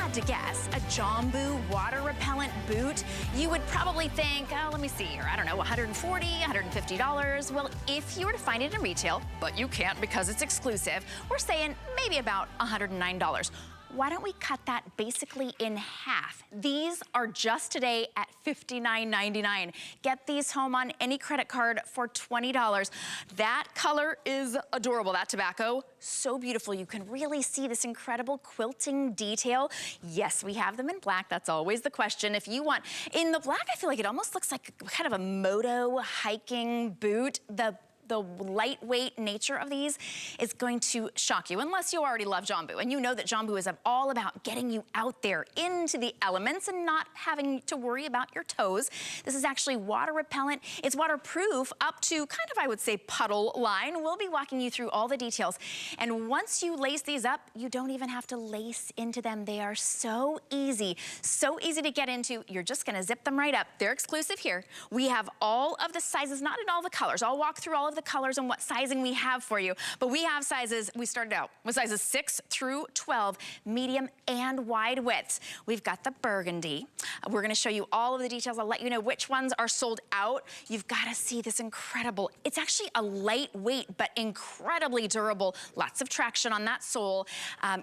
had to guess a Jambu water repellent boot, you would probably think, oh, let me see here, I don't know, $140, $150. Well, if you were to find it in retail, but you can't because it's exclusive, we're saying maybe about $109. Why don't we cut that basically in half? These are just today at $59.99. Get these home on any credit card for $20. That color is adorable, that tobacco. So beautiful. You can really see this incredible quilting detail. Yes, we have them in black. That's always the question. If you want, in the black, I feel like it almost looks like kind of a moto hiking boot. The lightweight nature of these is going to shock you, unless you already love Jambu. And you know that Jambu is all about getting you out there into the elements and not having to worry about your toes. This is actually water repellent. It's waterproof up to kind of, I would say, puddle line. We'll be walking you through all the details. And once you lace these up, you don't even have to lace into them. They are so easy to get into. You're just gonna zip them right up. They're exclusive here. We have all of the sizes, not in all the colors. I'll walk through all of the colors and what sizing we have for you. But we have sizes, we started out with sizes 6 through 12, medium and wide widths. We've got the burgundy. We're gonna show you all of the details. I'll let you know which ones are sold out. You've gotta see this incredible, it's actually a lightweight, but incredibly durable. Lots of traction on that sole.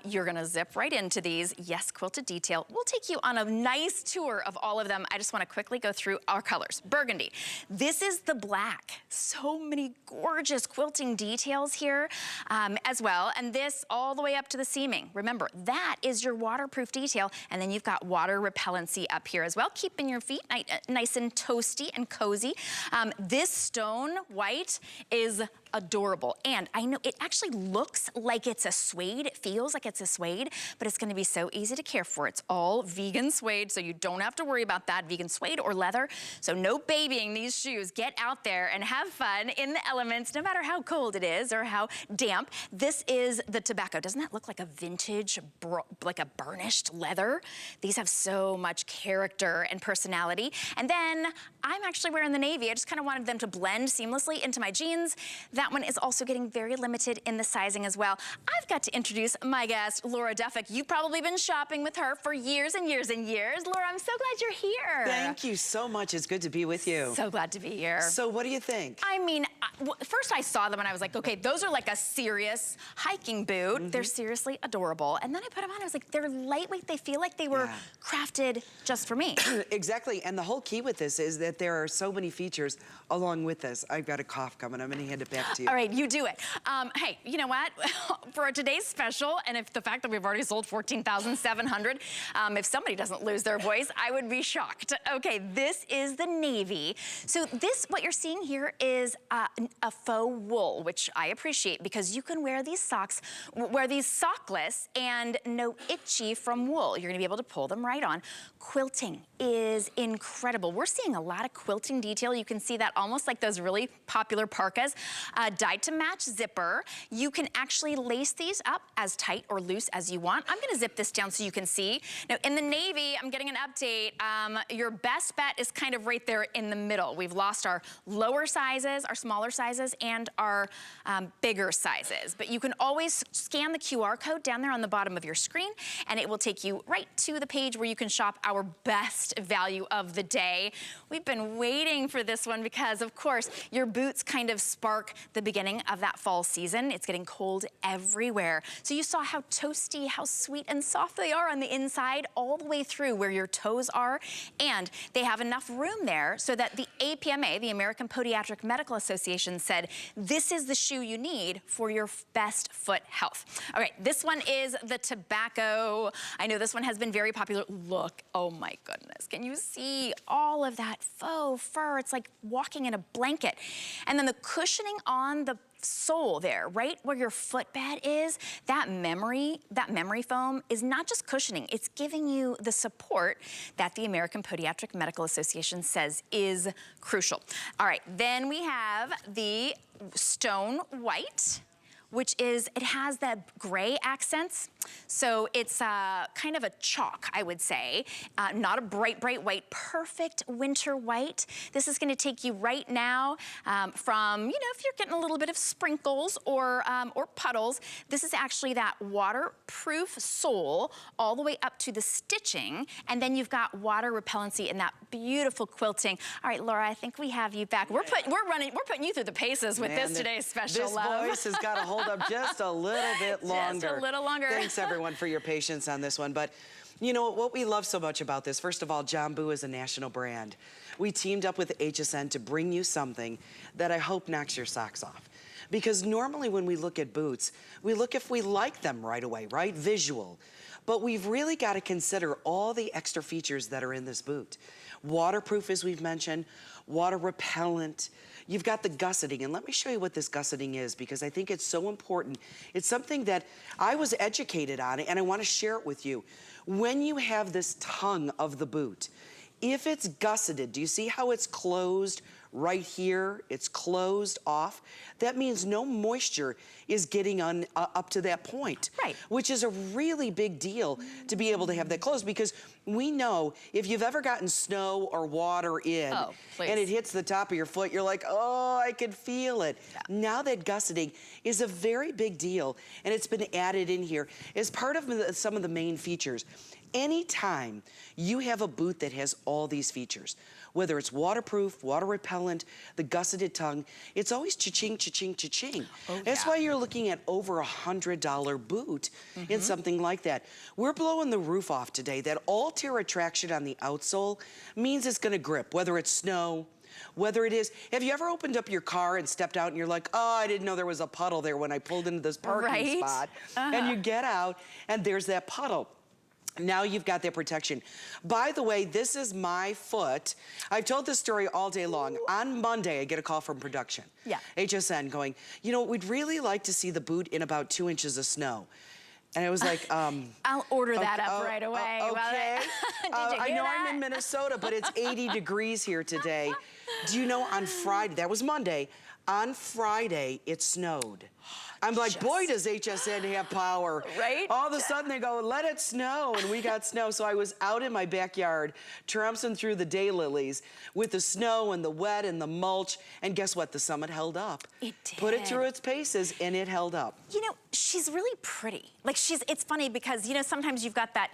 You're gonna zip right into these. Yes, quilted detail. We'll take you on a nice tour of all of them. I just wanna quickly go through our colors. Burgundy. This is the black. So many gorgeous quilting details here as well. And this all the way up to the seaming. Remember, that is your waterproof detail. And then you've got water repellency up here as well, keeping your feet nice and toasty and cozy. This stone white is adorable. And I know it actually looks like it's a suede. It feels like it's a suede, but it's gonna be so easy to care for. It's all vegan suede, so you don't have to worry about that. Vegan suede or leather. So no babying these shoes. Get out there and have fun in the elements, no matter how cold it is or how damp. This is the tobacco. Doesn't that look like a vintage, like a burnished leather? These have so much character and personality. And then I'm actually wearing the navy. I just kind of wanted them to blend seamlessly into my jeans. That one is also getting very limited in the sizing as well. I've got to introduce my guest, Laura Duffick. You've probably been shopping with her for years and years and years. Laura, I'm so glad you're here. Thank you so much. It's good to be with you. So glad to be here. So what do you think? I mean, first I saw them and I was like, okay, those are like a serious hiking boot. They're seriously adorable. And then I put them on, I was like, they're lightweight. They feel like they were crafted just for me. Exactly, and the whole key with this is that there are so many features along with this. I've got a cough coming. I'm gonna hand it back to you. All right, you do it. Hey, you know what? For today's special, and if the fact that we've already sold 14,700, if somebody doesn't lose their voice, I would be shocked. Okay, this is the navy. So this, what you're seeing here is a faux wool, which I appreciate because you can wear these socks, sockless and no itchy from wool. You're gonna be able to pull them right on. Quilting is incredible. We're seeing a lot of quilting detail. You can see that almost like those really popular parkas. Dyed to match zipper. You can actually lace these up as tight or loose as you want. I'm gonna zip this down so you can see. Now in the navy, I'm getting an update. Your best bet is kind of right there in the middle. We've lost our lower sizes, our smaller sizes, and our bigger sizes. But you can always scan the QR code down there on the bottom of your screen, and it will take you right to the page where you can shop our best value of the day. We've been waiting for this one because, of course, your boots kind of spark the beginning of that fall season. It's getting cold everywhere. So you saw how toasty, how sweet and soft they are on the inside, all the way through where your toes are. And they have enough room there so that the APMA, the American Podiatric Medical Association, said this is the shoe you need for your best foot health. All right, this one is the tobacco. I know this one has been very popular. Look, oh my goodness, can you see all of that faux fur? It's like walking in a blanket. And then the cushioning on the sole there, right where your footbed is, that memory foam is not just cushioning, it's giving you the support that the American Podiatric Medical Association says is crucial. All right, then we have the stone white, which is, it has the gray accents. So it's kind of a chalk, I would say. Not a bright, bright white, perfect winter white. This is gonna take you right now from, you know, if you're getting a little bit of sprinkles or puddles, this is actually that waterproof sole all the way up to the stitching, and then you've got water repellency in that beautiful quilting. All right, Laura, I think we have you back. We're putting you through the paces with this today's special love. This voice has got to hold up just a little bit longer. Just a little longer. Thanks everyone for your patience on this one. But you know what we love so much about this? First of all, Jambu is a national brand. We teamed up with HSN to bring you something that I hope knocks your socks off. Because normally when we look at boots, we look if we like them right away, right? Visual. But we've really got to consider all the extra features that are in this boot. Waterproof, as we've mentioned, water repellent. You've got the gusseting, and let me show you what this gusseting is, because I think it's so important. It's something that I was educated on, and I want to share it with you. When you have this tongue of the boot, if it's gusseted, do you see how it's closed right here? It's closed off. That means no moisture is getting up to that point. Right. Which is a really big deal to be able to have that closed, because we know if you've ever gotten snow or water in and it hits the top of your foot, you're like, oh, I can feel it. Yeah. Now that gusseting is a very big deal, and it's been added in here as part of some of the main features. Anytime you have a boot that has all these features, whether it's waterproof, water repellent, the gusseted tongue, it's always cha-ching, cha-ching, cha-ching. Oh, that's why you're looking at over $100 boot in something like that. We're blowing the roof off today. That all-tear attraction on the outsole means it's gonna grip, whether it's snow, whether it is, have you ever opened up your car and stepped out and you're like, oh, I didn't know there was a puddle there when I pulled into this parking spot. And you get out and there's that puddle. Now you've got that protection. By the way, this is my foot. I've told this story all day long. On Monday, I get a call from production. Yeah. HSN going, you know, we'd really like to see the boot in about 2 inches of snow. And I was like, I'll order that up right away. Okay. I know I'm in Minnesota, but it's 80 degrees here today. Do you know on Friday, that was Monday, on Friday, it snowed. I'm like, boy, does HSN have power. Right? All of a sudden they go, let it snow, and we got snow. So I was out in my backyard, trouncing through the daylilies with the snow and the wet and the mulch, and guess what? The summit held up. It did. Put it through its paces, and it held up. You know, she's really pretty. Like, it's funny because, you know, sometimes you've got that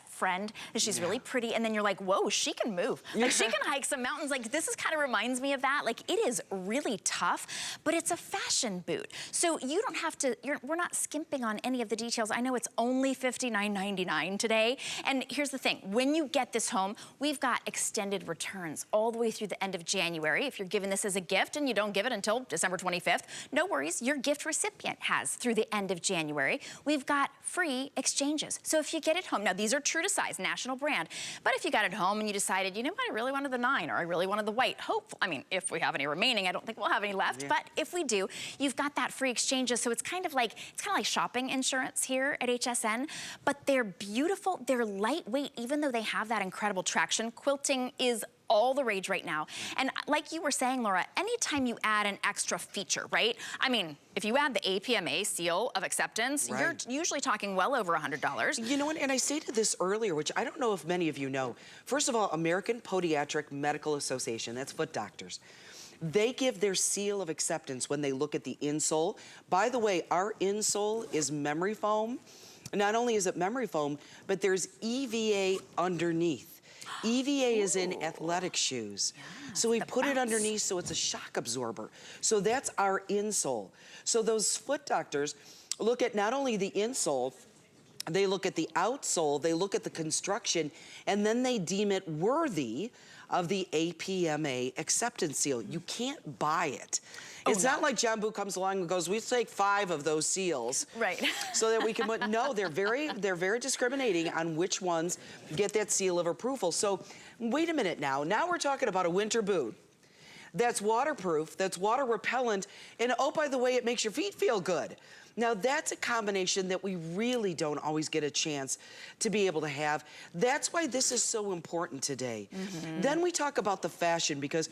friend that she's really pretty, and then you're like, whoa, she can move. Like, she can hike some mountains. Like, this kind of reminds me of that. Like, it is really tough, but it's a fashion boot. So you don't have to, we're not skimping on any of the details. I know it's only $59.99 today. And here's the thing, when you get this home, we've got extended returns all the way through the end of January. If you're giving this as a gift and you don't give it until December 25th, no worries, your gift recipient has through the end of January. We've got free exchanges. So if you get it home, now these are true to size, national brand, but if you got it home and you decided, you know what, I really wanted the 9 or I really wanted the white, I mean, if we have any remaining, I don't think we'll have any left, but if we do, you've got that free exchanges. So it's kind of like shopping insurance here at HSN, but they're beautiful, they're lightweight, even though they have that incredible traction. Quilting is all the rage right now. And like you were saying, Laura, anytime you add an extra feature, right? I mean, if you add the APMA seal of acceptance, you're usually talking well over $100. You know what, and I stated this earlier, which I don't know if many of you know. First of all, American Podiatric Medical Association, that's foot doctors. They give their seal of acceptance when they look at the insole. By the way, our insole is memory foam. Not only is it memory foam, but there's EVA underneath. EVA is in athletic shoes. So we put it underneath so it's a shock absorber. So that's our insole. So those foot doctors look at not only the insole, they look at the outsole, they look at the construction, and then they deem it worthy of the APMA acceptance seal. You can't buy it. It's not like Jambu comes along and goes, we take 5 of those seals. Right. So that we can, no, they're very discriminating on which ones get that seal of approval. So wait a minute now. Now we're talking about a winter boot that's waterproof, that's water repellent, and oh, by the way, it makes your feet feel good. Now that's a combination that we really don't always get a chance to be able to have. That's why this is so important today. Then we talk about the fashion, because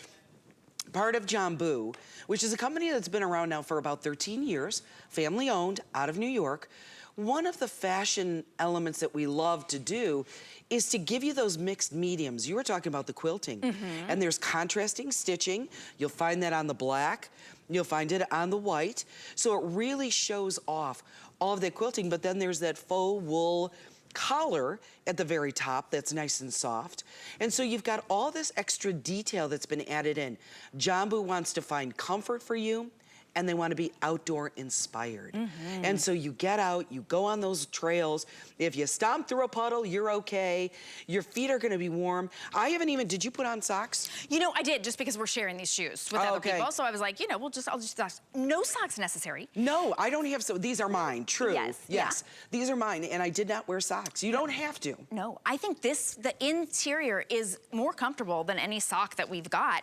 part of Jambu, which is a company that's been around now for about 13 years, family owned, out of New York. One of the fashion elements that we love to do is to give you those mixed mediums. You were talking about the quilting, and there's contrasting stitching. You'll find that on the black. You'll find it on the white. So it really shows off all of that quilting, but then there's that faux wool collar at the very top that's nice and soft. And so you've got all this extra detail that's been added in. Jambu wants to find comfort for you, and they want to be outdoor inspired. And so you get out, you go on those trails. If you stomp through a puddle, you're okay. Your feet are gonna be warm. I haven't even, did you put on socks? You know, I did, just because we're sharing these shoes with other people. So I was like, you know, I'll just socks. No socks necessary. No, I don't have, so these are mine, true. Yes, yes. Yeah. These are mine, and I did not wear socks. You don't have to. No, I think the interior is more comfortable than any sock that we've got.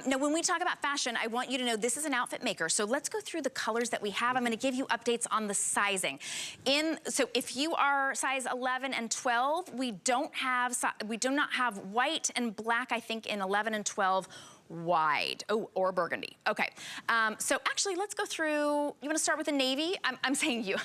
Now, when we talk about fashion, I want you to know this is an outfit maker. So let's go through the colors that we have. I'm gonna give you updates on the sizing. So if you are size 11 and 12, we do not have white and black, I think, in 11 and 12 wide. Oh, or burgundy. Okay. So actually, let's go through. You want to start with the navy? I'm saying you,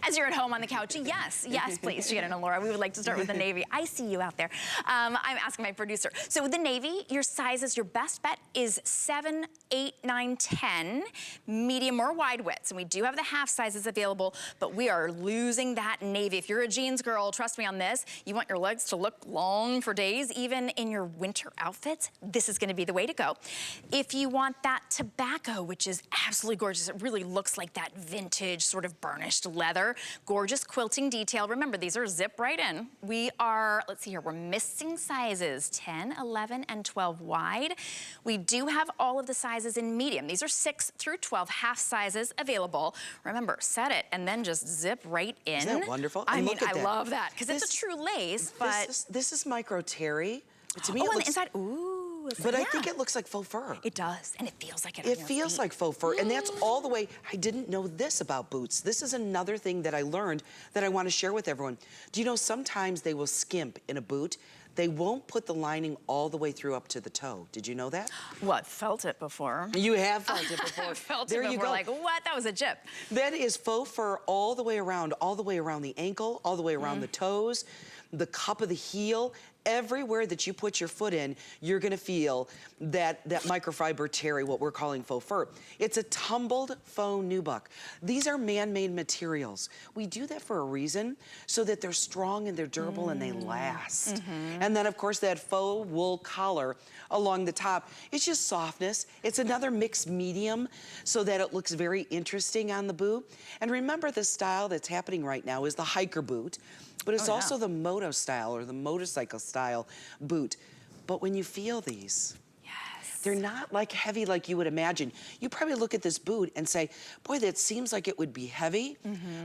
as you're at home on the couch. Yes, yes, please, Shannon and Laura. We would like to start with the navy. I see you out there. I'm asking my producer. So with the navy, your sizes, your best bet is 7, 8, 9, 10, medium or wide widths. And we do have the half sizes available, but we are losing that navy. If you're a jeans girl, trust me on this, you want your legs to look long for days, even in your winter outfits, this is gonna be the way to go. If you want that tobacco, which is absolutely gorgeous, it really looks like that vintage sort of burnished leather, gorgeous quilting detail. Remember, these are zip right in. We are, let's see here, we're missing sizes 10, 11, and 12 wide. We do have all of the sizes in medium. These are 6 through 12 half sizes available. Remember, set it and then just zip right in. Isn't that wonderful? I mean, I love that because it's a true lace, but this is micro terry. To me, oh, it on looks, the inside, ooh. But I think it looks like faux fur. It does, and it feels like it. It feels like faux fur, and that's all the way. I didn't know this about boots. This is another thing that I learned that I want to share with everyone. Do you know sometimes they will skimp in a boot? They won't put the lining all the way through up to the toe. Did you know that? Well, I've felt it before. You have felt it before. I've felt there it before, you go. Like, what? That was a jip. That is faux fur all the way around the ankle, all the way around the toes, the cup of the heel. Everywhere that you put your foot in, you're gonna feel that microfiber terry, what we're calling faux fur. It's a tumbled faux nubuck. These are man-made materials. We do that for a reason, so that they're strong and they're durable and they last. And then of course that faux wool collar along the top, it's just softness. It's another mixed medium so that it looks very interesting on the boot. And remember, the style that's happening right now is the hiker boot. But it's also the moto style or the motorcycle style boot. But when you feel these, they're not like heavy like you would imagine. You probably look at this boot and say, boy, that seems like it would be heavy.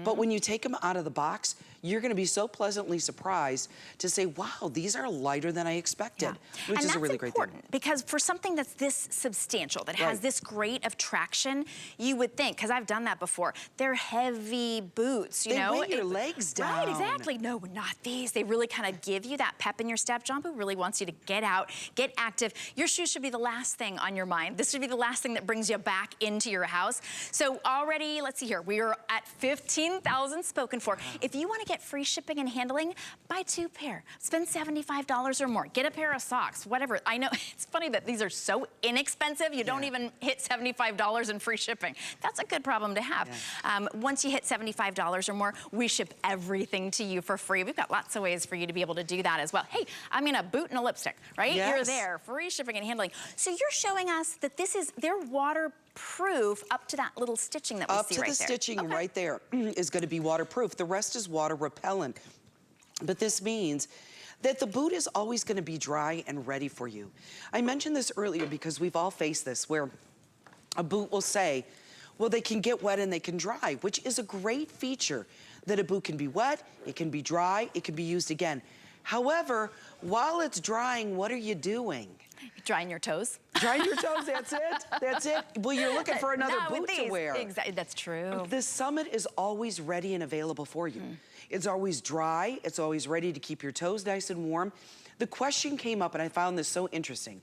But when you take them out of the box, you're gonna be so pleasantly surprised to say, wow, these are lighter than I expected, which is a really great thing. Because for something that's this substantial, that has this great of traction, you would think, because I've done that before, they're heavy boots, you know? They weigh your legs down. Right, exactly. No, not these. They really kind of give you that pep in your step. Jambu really wants you to get out, get active. Your shoes should be the last thing on your mind. This should be the last thing that brings you back into your house. So already, let's see here, we are at 15,000 spoken for. If you want to get free shipping and handling, buy 2 pair. Spend $75 or more. Get a pair of socks, whatever. I know it's funny that these are so inexpensive, you don't even hit $75 in free shipping. That's a good problem to have. Once you hit $75 or more, we ship everything to you for free. We've got lots of ways for you to be able to do that as well. Hey, I mean, a boot and a lipstick, right? You're there, free shipping and handling. So you're showing us that they're waterproof up to that little stitching that we see right there. Up to the stitching right there is going to be waterproof. The rest is water repellent. But this means that the boot is always going to be dry and ready for you. I mentioned this earlier because we've all faced this, where a boot will say, well, they can get wet and they can dry, which is a great feature, that a boot can be wet, it can be dry, it can be used again. However, while it's drying, what are you doing? Drying your toes. Drying your toes, that's it, that's it. Well, you're looking for another boot to wear. Exactly, that's true. The Summit is always ready and available for you. It's always dry, it's always ready to keep your toes nice and warm. The question came up, and I found this so interesting.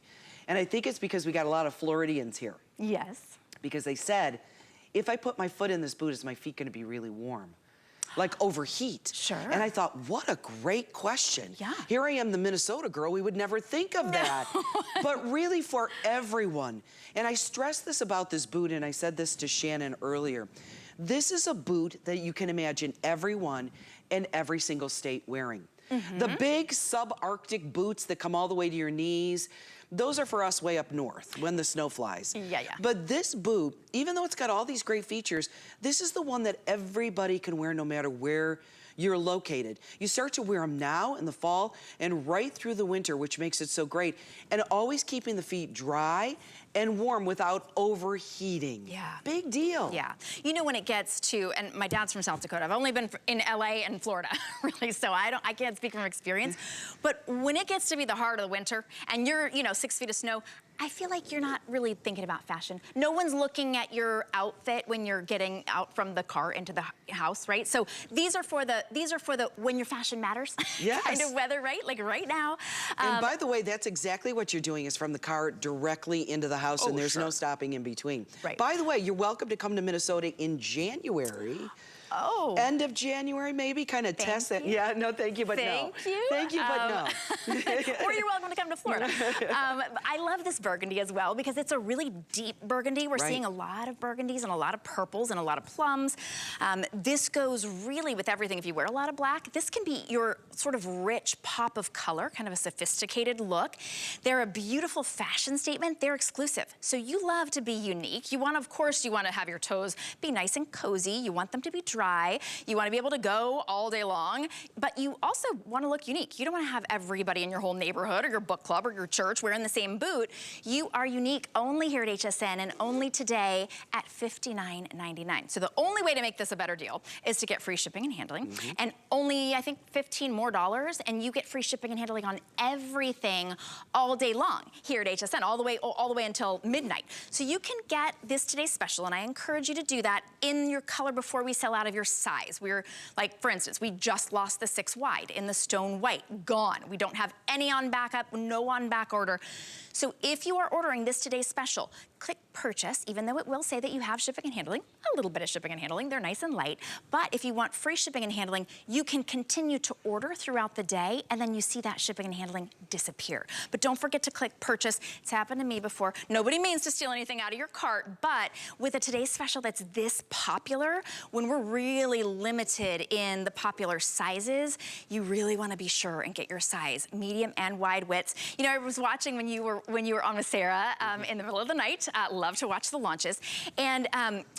And I think it's because we got a lot of Floridians here. Yes. Because they said, if I put my foot in this boot, is my feet gonna be really warm? Like overheat. Sure. And I thought, what a great question. Yeah. Here I am, the Minnesota girl, we would never think of that. But really for everyone. And I stressed this about this boot, and I said this to Shannon earlier. This is a boot that you can imagine everyone in every single state wearing. The big subarctic boots that come all the way to your knees, those are for us way up north when the snow flies. Yeah, yeah. But this boot, even though it's got all these great features, this is the one that everybody can wear no matter where you're located. You start to wear them now in the fall and right through the winter, which makes it so great. And always keeping the feet dry and warm without overheating. Yeah. Big deal. Yeah. You know, when it gets to, and my dad's from South Dakota. I've only been in LA and Florida, really, so I can't speak from experience. But when it gets to be the heart of the winter and you're, you know, 6 feet of snow, I feel like you're not really thinking about fashion. No one's looking at your outfit when you're getting out from the car into the house, right? So these are for the when your fashion matters Yes. kind of weather, right? Like right now. And by the way, that's exactly what you're doing, is from the car directly into the house, and there's no stopping in between. Right. By the way, you're welcome to come to Minnesota in January. Oh. End of January, maybe, kind of test that. Yeah, no, thank you, but no. Thank you. Thank you, but no. Or you're welcome to come to Florida. I love this burgundy as well because it's a really deep burgundy. We're seeing a lot of burgundies and a lot of purples and a lot of plums. This goes really with everything. If you wear a lot of black, this can be your sort of rich pop of color, kind of a sophisticated look. They're a beautiful fashion statement. They're exclusive. So you love to be unique. You want, of course, you want to have your toes be nice and cozy. You want them to be dry. You want to be able to go all day long, but you also want to look unique. You don't want to have everybody in your whole neighborhood or your book club or your church wearing the same boot. You are unique only here at HSN and only today at $59.99. So the only way to make this a better deal is to get free shipping and handling, and only, I think, $15 more, and you get free shipping and handling on everything all day long here at HSN, all the way until midnight. So you can get this today's special, and I encourage you to do that in your color before we sell out of your size. We're like, for instance, we just lost the 6 wide in the stone white, gone. We don't have any on backup, no on back order. So if you are ordering this today's special, click purchase, even though it will say that you have shipping and handling, a little bit of shipping and handling, they're nice and light. But if you want free shipping and handling, you can continue to order throughout the day, and then you see that shipping and handling disappear. But don't forget to click purchase. It's happened to me before. Nobody means to steal anything out of your cart, but with a today's special that's this popular, when we're really limited in the popular sizes, you really want to be sure and get your size, medium and wide widths. You know, I was watching when you were on with Sarah in the middle of the night. Love to watch the launches. And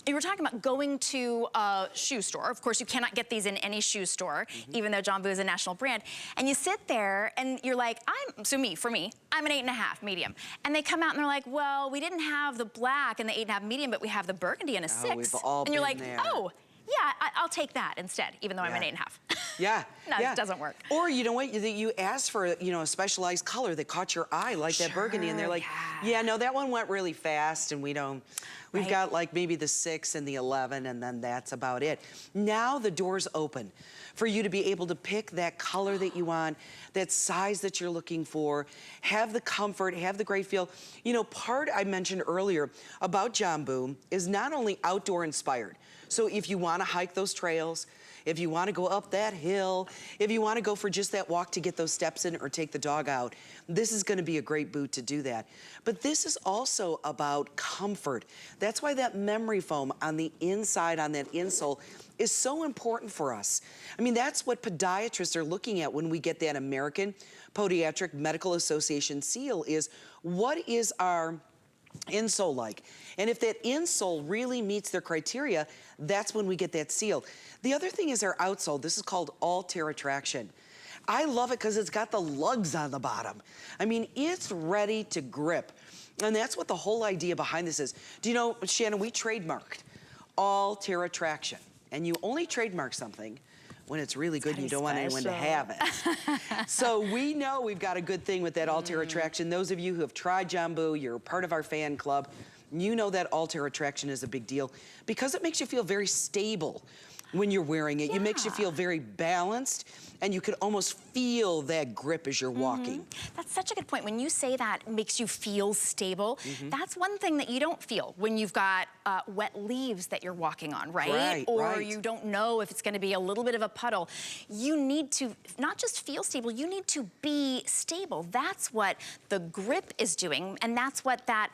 you were talking about going to a shoe store. Of course, you cannot get these in any shoe store, even though Jambu is a national brand. And you sit there and you're like, for me, I'm an 8.5 medium. And they come out and they're like, well, we didn't have the black and the 8.5 medium, but we have the burgundy and a 6. We've all and you're been like, there. oh, yeah, I'll take that instead, even though I'm an 8.5. Yeah. No, it doesn't work. Or you know what? You asked for, you know, a specialized color that caught your eye, like that burgundy, and they're like, yeah, no, that one went really fast, and we've got like maybe the 6 and the 11, and then that's about it. Now the door's open for you to be able to pick that color that you want, that size that you're looking for, have the comfort, have the great feel. You know, part I mentioned earlier about Jambu is not only outdoor inspired. So if you want to hike those trails, if you want to go up that hill, if you want to go for just that walk to get those steps in or take the dog out, this is going to be a great boot to do that. But this is also about comfort. That's why that memory foam on the inside, on that insole, is so important for us. I mean, that's what podiatrists are looking at when we get that American Podiatric Medical Association seal, is what is our insole like? And if that insole really meets their criteria, that's when we get that seal. The other thing is our outsole. This is called all-tear traction. I love it because it's got the lugs on the bottom. I mean, it's ready to grip. And that's what the whole idea behind this is. Do you know, Shannon, we trademarked all-tear traction. And you only trademark something when it's really good and you don't want anyone to have it. So we know we've got a good thing with that all-tear traction. Those of you who have tried Jambu, you're part of our fan club. You know that Altair attraction is a big deal because it makes you feel very stable when you're wearing it. Yeah. It makes you feel very balanced, and you can almost feel that grip as you're walking. That's such a good point. When you say that makes you feel stable, that's one thing that you don't feel when you've got wet leaves that you're walking on, right? Or you don't know if it's gonna be a little bit of a puddle. You need to not just feel stable, you need to be stable. That's what the grip is doing, and that's what that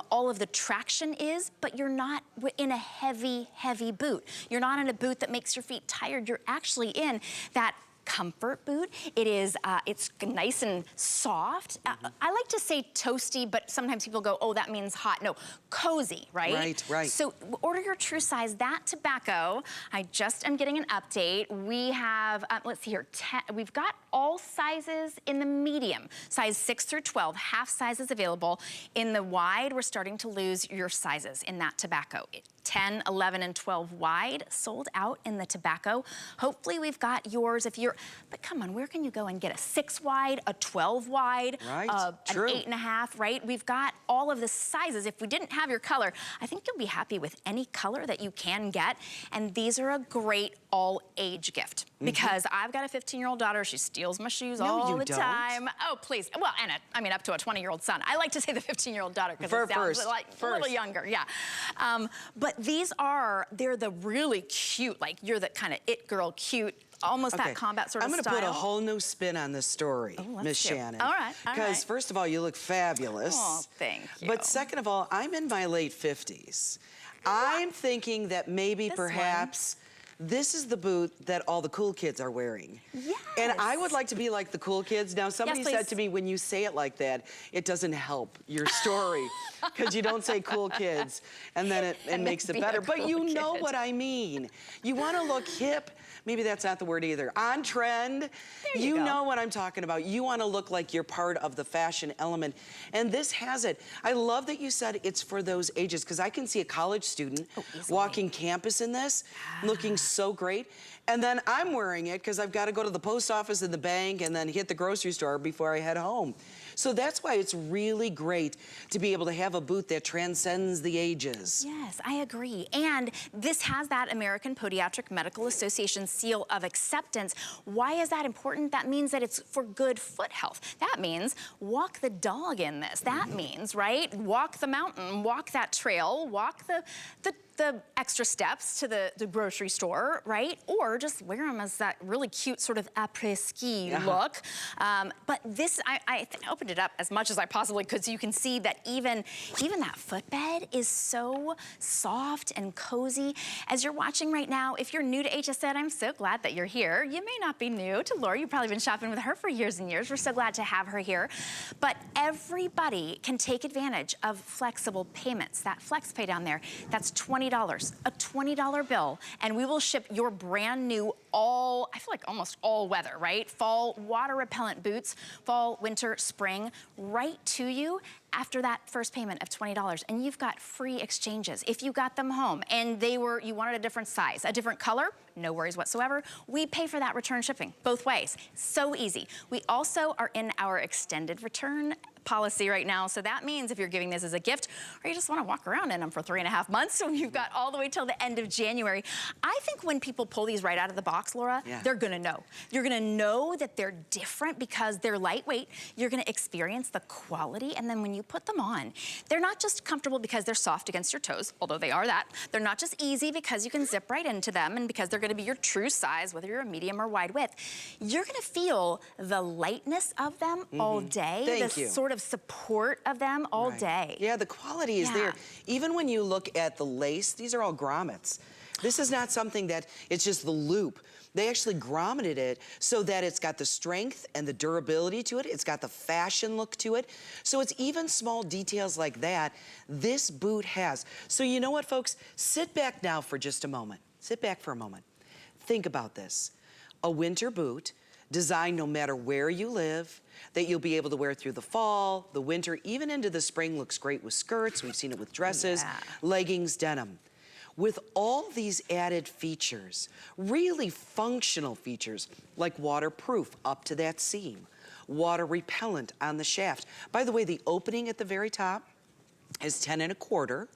all of the traction is, but you're not in a heavy, heavy boot. You're not in a boot that makes your feet tired. You're actually in that comfort boot. It is, it's nice and soft. I like to say toasty, but sometimes people go, oh, that means hot. No, cozy, right? Right. So order your true size. That tobacco, I just am getting an update. We have, let's see here, we've got all sizes in the medium, size 6 through 12, half sizes available. In the wide, we're starting to lose your sizes in that tobacco. 10, 11, and 12 wide, sold out in the tobacco. Hopefully we've got yours if you're, but come on, where can you go and get a 6 wide, a 12 wide, an 8.5, right? We've got all of the sizes. If we didn't have your color, I think you'll be happy with any color that you can get. And these are a great all age gift because I've got a 15-year-old daughter. She steals my shoes all the time. Oh, please. Well, and I mean, up to a 20-year-old son. I like to say the 15-year-old daughter because it sounds like a little younger, yeah. But these are, they're the really cute, like you're the kind of it girl cute, almost that combat sort of style. I'm gonna put a whole new spin on this story, Miss Shannon. All right. Because first of all, you look fabulous. Oh, thank you. But second of all, I'm in my late 50s. I'm thinking that maybe perhaps this is the boot that all the cool kids are wearing. Yes. And I would like to be like the cool kids. Now, somebody said to me, when you say it like that, it doesn't help your story because you don't say cool kids and then it makes it better. But you know what I mean. You want to look hip. Maybe that's not the word either. On trend. You know what I'm talking about. You want to look like you're part of the fashion element. And this has it. I love that you said it's for those ages because I can see a college student walking campus in this, looking so great. And then I'm wearing it because I've got to go to the post office and the bank and then hit the grocery store before I head home. So that's why it's really great to be able to have a boot that transcends the ages. Yes, I agree. And this has that American Podiatric Medical Association seal of acceptance. Why is that important? That means that it's for good foot health. That means walk the dog in this. That means, right? Walk the mountain, walk that trail, walk the extra steps to the grocery store, right? Or just wear them as that really cute sort of après-ski look. But this, I opened it up as much as I possibly could so you can see that even that footbed is so soft and cozy. As you're watching right now, if you're new to HSN, I'm so glad that you're here. You may not be new to Lori. You've probably been shopping with her for years and years. We're so glad to have her here. But everybody can take advantage of flexible payments. That flex pay down there, that's $20, a $20 bill, and we will ship your brand new I feel like almost all weather, right? Fall water repellent boots, fall, winter, spring, right to you after that first payment of $20. And you've got free exchanges. If you got them home and you wanted a different size, a different color, no worries whatsoever. We pay for that return shipping both ways. So easy. We also are in our extended return policy right now. So that means if you're giving this as a gift or you just want to walk around in them for 3.5 months, so you've got all the way till the end of January. I think when people pull these right out of the box, Laura, they're gonna know. You're gonna know that they're different because they're lightweight. You're gonna experience the quality, and then when you put them on, they're not just comfortable because they're soft against your toes, although they are that. They're not just easy because you can zip right into them and because they're gonna be your true size, whether you're a medium or wide width. You're gonna feel the lightness of them all day. The sort of support of them all day. Yeah, the quality is there. Even when you look at the lace, these are all grommets. This is not something that it's just the loop. They actually grommeted it so that it's got the strength and the durability to it. It's got the fashion look to it. So it's even small details like that this boot has. So you know what, folks? Sit back now for just a moment. Sit back for a moment. Think about this. A winter boot designed no matter where you live, that you'll be able to wear through the fall, the winter, even into the spring. Looks great with skirts. We've seen it with dresses, leggings, denim. With all these added features, really functional features, like waterproof up to that seam, water repellent on the shaft. By the way, the opening at the very top, is 10 1/4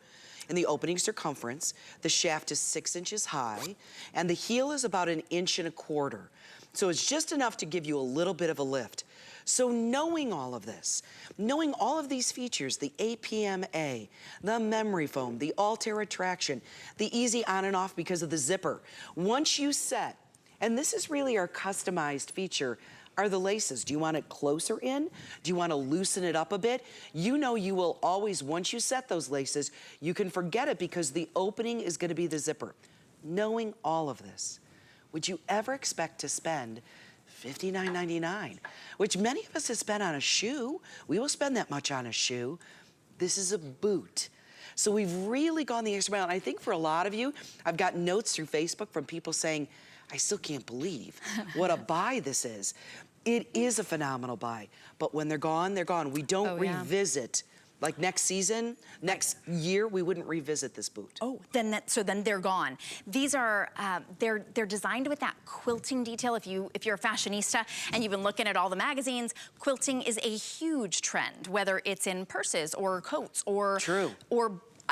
in the opening circumference. The shaft is 6 inches high, and the heel is about 1 1/4 inches. So it's just enough to give you a little bit of a lift. So knowing all of this, knowing all of these features, the APMA, the memory foam, the Altair attraction, the easy on and off because of the zipper, once you set, and this is really our customized feature, are the laces. Do you want it closer in? Do you want to loosen it up a bit? You know you will always, once you set those laces, you can forget it because the opening is going to be the zipper. Knowing all of this, would you ever expect to spend $59.99, which many of us have spent on a shoe? We will spend that much on a shoe. This is a boot. So we've really gone the extra mile. And I think for a lot of you, I've gotten notes through Facebook from people saying, I still can't believe what a buy this is. It is a phenomenal buy, but when they're gone, they're gone. We don't revisit. Like next season, next year, we wouldn't revisit this boot. Oh, so then they're gone. These are they're designed with that quilting detail. If you're a fashionista and you've been looking at all the magazines, quilting is a huge trend. Whether it's in purses or coats or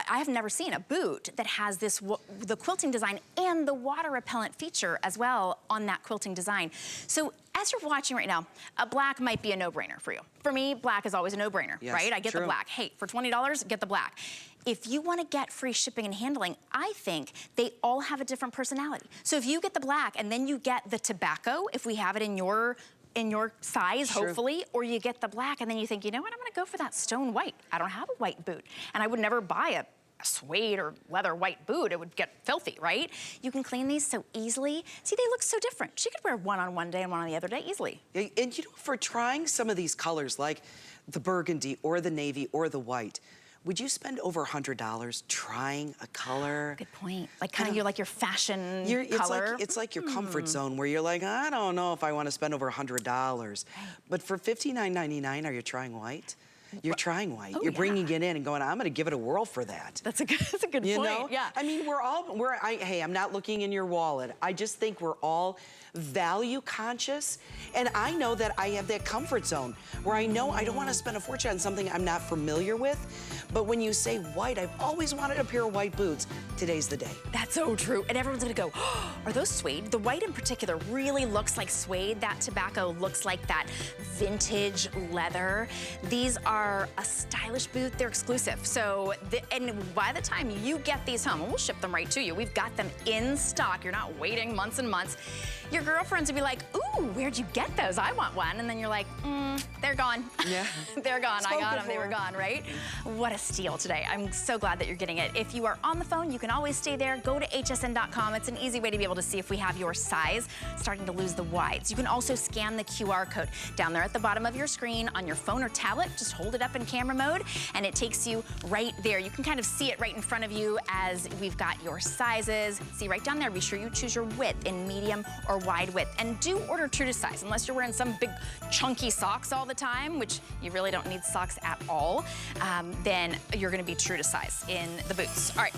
I have never seen a boot that has the quilting design and the water repellent feature as well on that quilting design. So as you're watching right now, a black might be a no-brainer for you. For me, black is always a no-brainer, right? I get the black. Hey, for $20, get the black. If you want to get free shipping and handling, I think they all have a different personality. So if you get the black and then you get the tobacco, if we have it in your size, hopefully, or you get the black and then you think, you know what, I'm gonna go for that stone white. I don't have a white boot. And I would never buy a suede or leather white boot. It would get filthy, right? You can clean these so easily. See, they look so different. She could wear one on one day and one on the other day easily. And you know, for trying some of these colors, like the burgundy or the navy or the white, would you spend over $100 trying a color? Good point. Like kind of your fashion color. It's like your comfort zone where you're like, I don't know if I want to spend over $100. Right. But for $59.99, are you trying white? You're trying white. You're bringing it in and going, I'm going to give it a whirl for that. That's a good point. You know? Yeah. I mean, hey, I'm not looking in your wallet. I just think we're all value conscious. And I know that I have that comfort zone where I know I don't want to spend a fortune on something I'm not familiar with. But when you say white, I've always wanted a pair of white boots. Today's the day. That's so true. And everyone's gonna go, oh, are those suede? The white in particular really looks like suede. That tobacco looks like that vintage leather. These are a stylish boot. They're exclusive. So, and by the time you get these home, and we'll ship them right to you. We've got them in stock. You're not waiting months and months. Your girlfriends would be like, ooh, where'd you get those? I want one. And then you're like, they're gone. Yeah. They're gone. I got them. They were gone, right? What a steal today. I'm so glad that you're getting it. If you are on the phone, you can always stay there. Go to hsn.com. It's an easy way to be able to see if we have your size. Starting to lose the wides. You can also scan the QR code down there at the bottom of your screen on your phone or tablet. Just hold it up in camera mode, and it takes you right there. You can kind of see it right in front of you as we've got your sizes. See right down there. Be sure you choose your width in medium or wide width, and do order true to size unless you're wearing some big chunky socks all the time, which you really don't need socks at all. Then you're going to be true to size in the boots. All right,